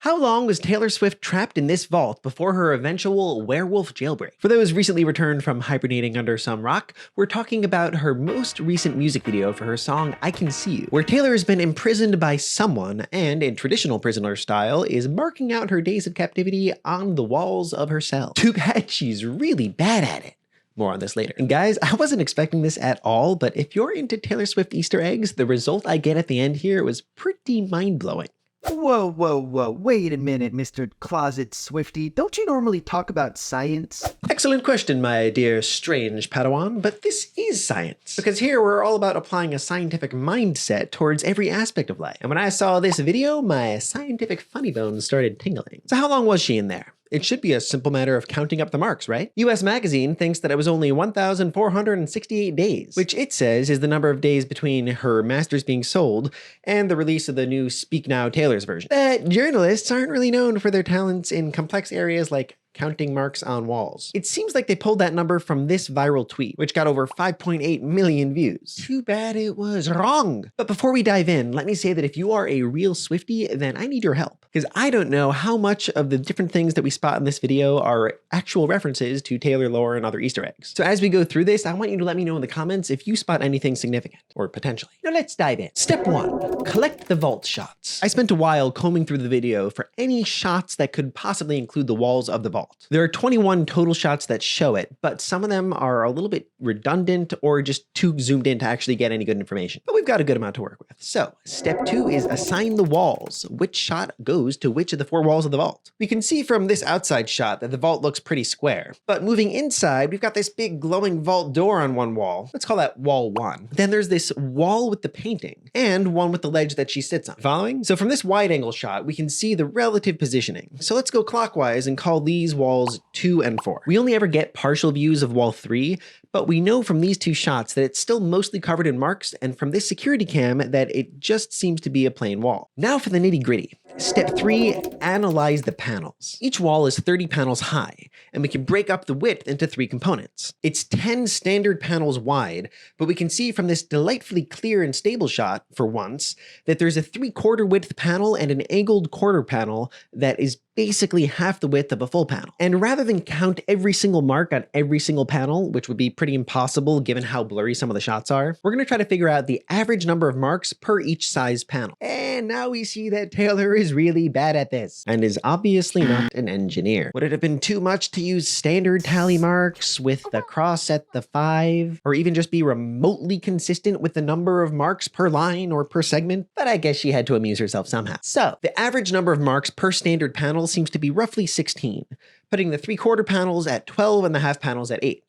How long was Taylor Swift trapped in this vault before her eventual werewolf jailbreak? For those recently returned from hibernating under some rock, we're talking about her most recent music video for her song I Can See You, where Taylor has been imprisoned by someone and, in traditional prisoner style, is marking out her days of captivity on the walls of her cell. Too bad she's really bad at it. More on this later. And guys, I wasn't expecting this at all, but if you're into Taylor Swift Easter eggs, the result I get at the end here was pretty mind-blowing. Whoa, wait a minute, Mr. Closet Swiftie. Don't you normally talk about science? Excellent question, my dear strange Padawan, but this is science. Because here we're all about applying a scientific mindset towards every aspect of life. And when I saw this video, my scientific funny bones started tingling. So how long was she in there? It should be a simple matter of counting up the marks, right? US Magazine thinks that it was only 1,468 days, which it says is the number of days between her masters being sold and the release of the new Speak Now Taylor's version. But journalists aren't really known for their talents in complex areas like counting marks on walls. It seems like they pulled that number from this viral tweet, which got over 5.8 million views. Too bad it was wrong. But before we dive in, let me say that if you are a real Swiftie, then I need your help. Because I don't know how much of the different things that we spot in this video are actual references to Taylor lore and other Easter eggs. So as we go through this, I want you to let me know in the comments if you spot anything significant, or potentially. Now let's dive in. Step 1, collect the vault shots. I spent a while combing through the video for any shots that could possibly include the walls of the vault. There are 21 total shots that show it, but some of them are a little bit redundant or just too zoomed in to actually get any good information. But we've got a good amount to work with. So step 2 is assign the walls. Which shot goes to which of the 4 walls of the vault? We can see from this outside shot that the vault looks pretty square, but moving inside, we've got this big glowing vault door on one wall. Let's call that wall 1. Then there's this wall with the painting and one with the ledge that she sits on. Following? So from this wide angle shot, we can see the relative positioning. So let's go clockwise and call these walls 2 and 4. We only ever get partial views of wall 3, but we know from these 2 shots that it's still mostly covered in marks, and from this security cam that it just seems to be a plain wall. Now for the nitty-gritty. Step 3, analyze the panels. Each wall is 30 panels high, and we can break up the width into 3 components. It's 10 standard panels wide, but we can see from this delightfully clear and stable shot, for once, that there's a 3/4 width panel and an angled quarter panel that is basically half the width of a full panel. And rather than count every single mark on every single panel, which would be pretty impossible given how blurry some of the shots are, we're going to try to figure out the average number of marks per each size panel. And now we see that Taylor is really bad at this and is obviously not an engineer. Would it have been too much to use standard tally marks with the cross at the 5, or even just be remotely consistent with the number of marks per line or per segment? But I guess she had to amuse herself somehow. So the average number of marks per standard panel seems to be roughly 16, putting the 3/4 panels at 12 and the half panels at 8.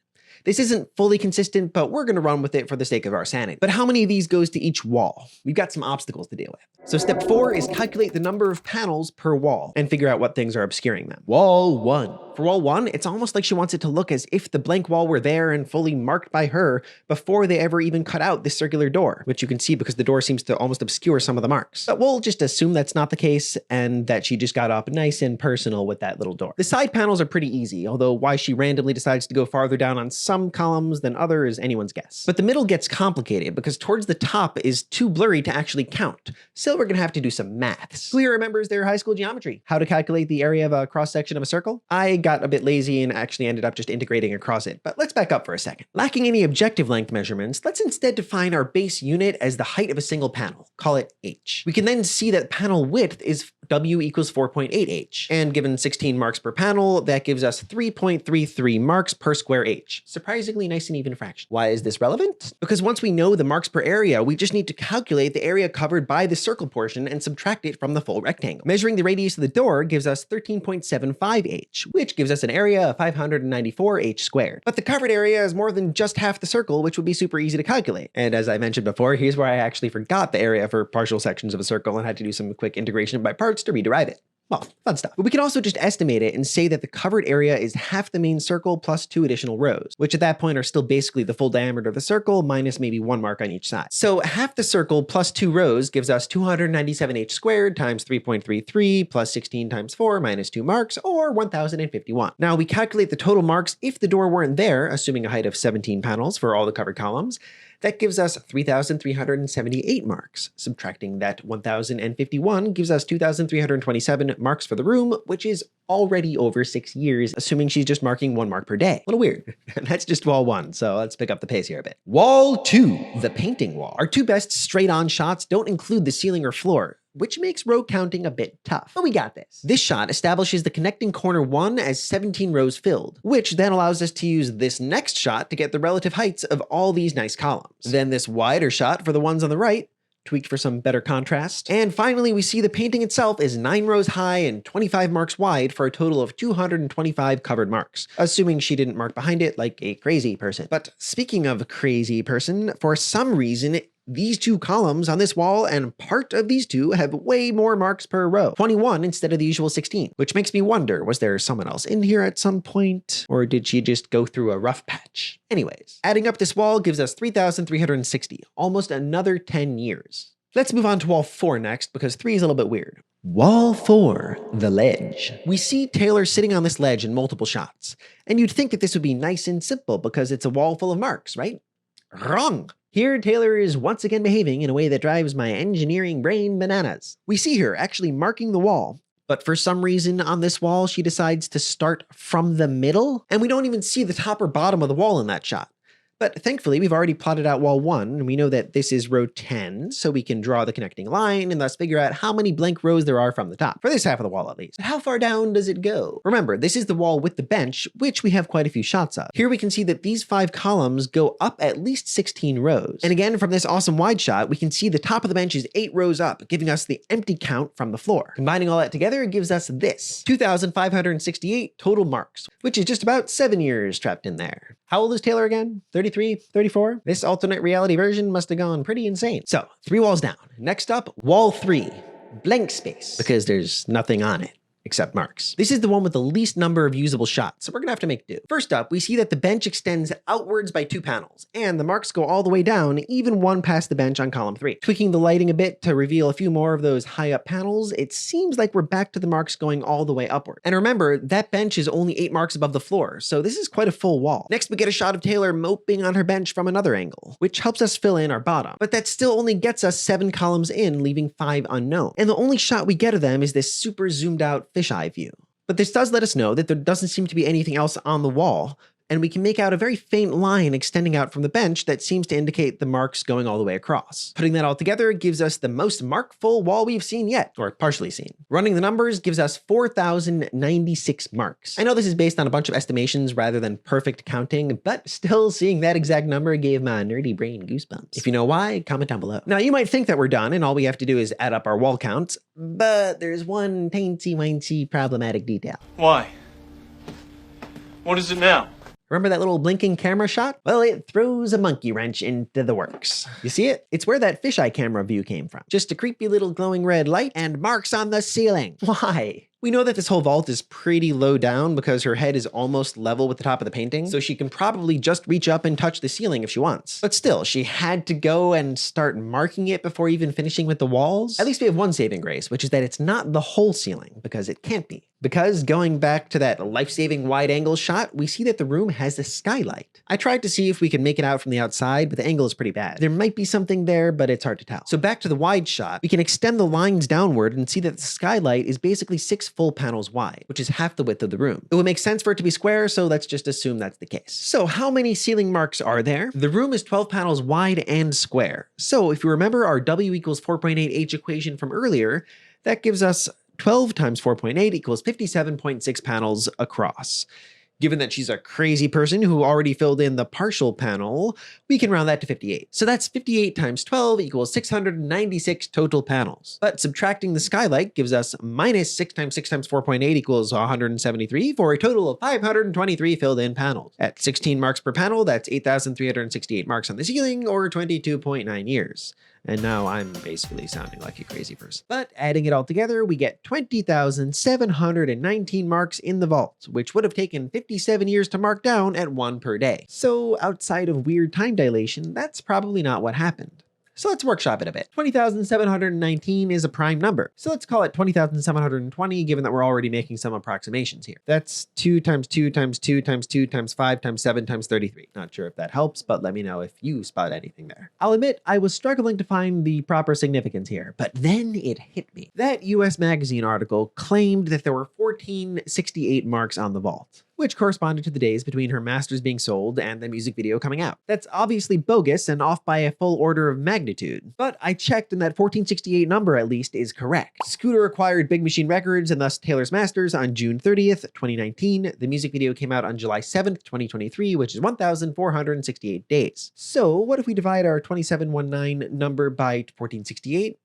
This isn't fully consistent, but we're going to run with it for the sake of our sanity. But how many of these goes to each wall? We've got some obstacles to deal with. So step 4 is calculate the number of panels per wall and figure out what things are obscuring them. Wall 1. For wall 1, it's almost like she wants it to look as if the blank wall were there and fully marked by her before they ever even cut out this circular door, which you can see because the door seems to almost obscure some of the marks. But we'll just assume that's not the case and that she just got up nice and personal with that little door. The side panels are pretty easy, although why she randomly decides to go farther down on some columns than others is anyone's guess. But the middle gets complicated because towards the top is too blurry to actually count. So we're gonna have to do some maths. Who here remembers their high school geometry? How to calculate the area of a cross section of a circle? I got a bit lazy and actually ended up just integrating across it, but let's back up for a second. Lacking any objective length measurements, let's instead define our base unit as the height of a single panel. Call it h. We can then see that panel width is W equals 4.8 h, and given 16 marks per panel, that gives us 3.33 marks per square h. Surprisingly nice and even fraction. Why is this relevant? Because once we know the marks per area, we just need to calculate the area covered by the circle portion and subtract it from the full rectangle. Measuring the radius of the door gives us 13.75 h, which gives us an area of 594 h squared. But the covered area is more than just half the circle, which would be super easy to calculate. And as I mentioned before, here's where I actually forgot the area for partial sections of a circle and had to do some quick integration by parts to rederive it. Well, fun stuff. But we can also just estimate it and say that the covered area is half the main circle plus 2 additional rows, which at that point are still basically the full diameter of the circle minus maybe 1 mark on each side. So half the circle plus 2 rows gives us 297 h squared times 3.33 plus 16 times 4 minus 2 marks, or 1051. Now we calculate the total marks if the door weren't there, assuming a height of 17 panels for all the covered columns. That gives us 3,378 marks. Subtracting that 1,051 gives us 2,327 marks for the room, which is already over 6 years, assuming she's just marking 1 mark per day. A little weird. That's just wall 1, so let's pick up the pace here a bit. Wall 2, the painting wall. Our 2 best straight-on shots don't include the ceiling or floor, which makes row counting a bit tough, but we got this. This shot establishes the connecting corner 1 as 17 rows filled, which then allows us to use this next shot to get the relative heights of all these nice columns. Then this wider shot for the ones on the right, tweaked for some better contrast. And finally, we see the painting itself is 9 rows high and 25 marks wide for a total of 225 covered marks, assuming she didn't mark behind it like a crazy person. But speaking of crazy person, for some reason, these 2 columns on this wall and part of these 2 have way more marks per row, 21 instead of the usual 16, which makes me wonder, was there someone else in here at some point? Or did she just go through a rough patch? Anyways, adding up this wall gives us 3,360, almost another 10 years. Let's move on to wall 4 next, because 3 is a little bit weird. Wall 4, the ledge. We see Taylor sitting on this ledge in multiple shots, and you'd think that this would be nice and simple because it's a wall full of marks, right? Wrong. Here, Taylor is once again behaving in a way that drives my engineering brain bananas. We see her actually marking the wall, but for some reason on this wall, she decides to start from the middle, and we don't even see the top or bottom of the wall in that shot. But thankfully, we've already plotted out wall 1, and we know that this is row 10, so we can draw the connecting line and thus figure out how many blank rows there are from the top, for this half of the wall at least. But how far down does it go? Remember, this is the wall with the bench, which we have quite a few shots of. Here we can see that these 5 columns go up at least 16 rows. And again, from this awesome wide shot, we can see the top of the bench is 8 rows up, giving us the empty count from the floor. Combining all that together, it gives us this, 2,568 total marks, which is just about 7 years trapped in there. How old is Taylor again? 33, 34? This alternate reality version must have gone pretty insane. So, 3 walls down. Next up, wall 3, blank space, because there's nothing on it except marks. This is the one with the least number of usable shots, so we're gonna have to make do. First up, we see that the bench extends outwards by 2 panels, and the marks go all the way down, even 1 past the bench on column 3. Tweaking the lighting a bit to reveal a few more of those high up panels, it seems like we're back to the marks going all the way upward. And remember, that bench is only 8 marks above the floor, so this is quite a full wall. Next, we get a shot of Taylor moping on her bench from another angle, which helps us fill in our bottom. But that still only gets us 7 columns in, leaving 5 unknown. And the only shot we get of them is this super zoomed out fisheye view. But this does let us know that there doesn't seem to be anything else on the wall, and we can make out a very faint line extending out from the bench that seems to indicate the marks going all the way across. Putting that all together gives us the most mark-full wall we've seen yet, or partially seen. Running the numbers gives us 4,096 marks. I know this is based on a bunch of estimations rather than perfect counting, but still seeing that exact number gave my nerdy brain goosebumps. If you know why, comment down below. Now, you might think that we're done and all we have to do is add up our wall counts, but there's one teensy-weensy problematic detail. Why? What is it now? Remember that little blinking camera shot? Well, it throws a monkey wrench into the works. You see it? It's where that fisheye camera view came from. Just a creepy little glowing red light and marks on the ceiling. Why? We know that this whole vault is pretty low down because her head is almost level with the top of the painting, so she can probably just reach up and touch the ceiling if she wants. But still, she had to go and start marking it before even finishing with the walls. At least we have one saving grace, which is that it's not the whole ceiling, because it can't be. Because going back to that life-saving wide angle shot, we see that the room has a skylight. I tried to see if we could make it out from the outside, but the angle is pretty bad. There might be something there, but it's hard to tell. So back to the wide shot, we can extend the lines downward and see that the skylight is basically 6 full panels wide, which is half the width of the room. It would make sense for it to be square, so let's just assume that's the case. So how many ceiling marks are there? The room is 12 panels wide and square. So if you remember our W equals 4.8H equation from earlier, that gives us 12 times 4.8 equals 57.6 panels across. Given that she's a crazy person who already filled in the partial panel, we can round that to 58. So that's 58 times 12 equals 696 total panels. But subtracting the skylight gives us minus 6 times 6 times 4.8 equals 173 for a total of 523 filled in panels. At 16 marks per panel, that's 8,368 marks on the ceiling, or 22.9 years. And now I'm basically sounding like a crazy person. But adding it all together, we get 20,719 marks in the vault, which would have taken 57 years to mark down at 1 per day. So outside of weird time dilation, that's probably not what happened. So let's workshop it a bit. 20,719 is a prime number. So let's call it 20,720, given that we're already making some approximations here. That's 2 times 2 times 2 times 2 times 5 times 7 times 33. Not sure if that helps, but let me know if you spot anything there. I'll admit I was struggling to find the proper significance here, but then it hit me. That US Magazine article claimed that there were 1468 marks on the vault, which corresponded to the days between her masters being sold and the music video coming out. That's obviously bogus and off by a full order of magnitude, but I checked and that 1468 number at least is correct. Scooter acquired Big Machine Records and thus Taylor's masters on June 30th, 2019. The music video came out on July 7th, 2023, which is 1,468 days. So what if we divide our 2719 number by 1468?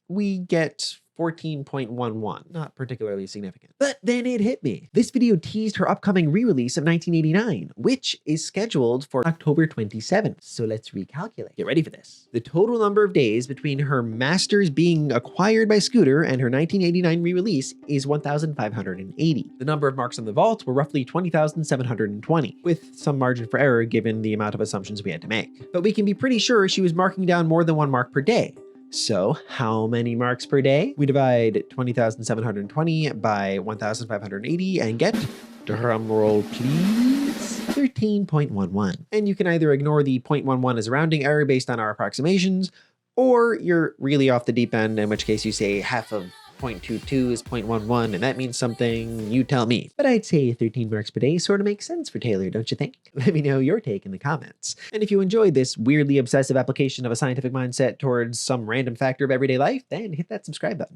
We get 14.11. Not particularly significant. But then it hit me. This video teased her upcoming re-release of 1989, which is scheduled for October 27th. So let's recalculate. Get ready for this. The total number of days between her masters being acquired by Scooter and her 1989 re-release is 1,580. The number of marks on the vault were roughly 20,720, with some margin for error given the amount of assumptions we had to make. But we can be pretty sure she was marking down more than 1 mark per day. So how many marks per day? We divide 20,720 by 1,580 and get, drum roll please, 13.11. And you can either ignore the 0.11 as a rounding error based on our approximations, or you're really off the deep end, in which case you say half of 0.22 is 0.11, and that means something, you tell me. But I'd say 13 marks per day sort of makes sense for Taylor, don't you think? Let me know your take in the comments. And if you enjoyed this weirdly obsessive application of a scientific mindset towards some random factor of everyday life, then hit that subscribe button.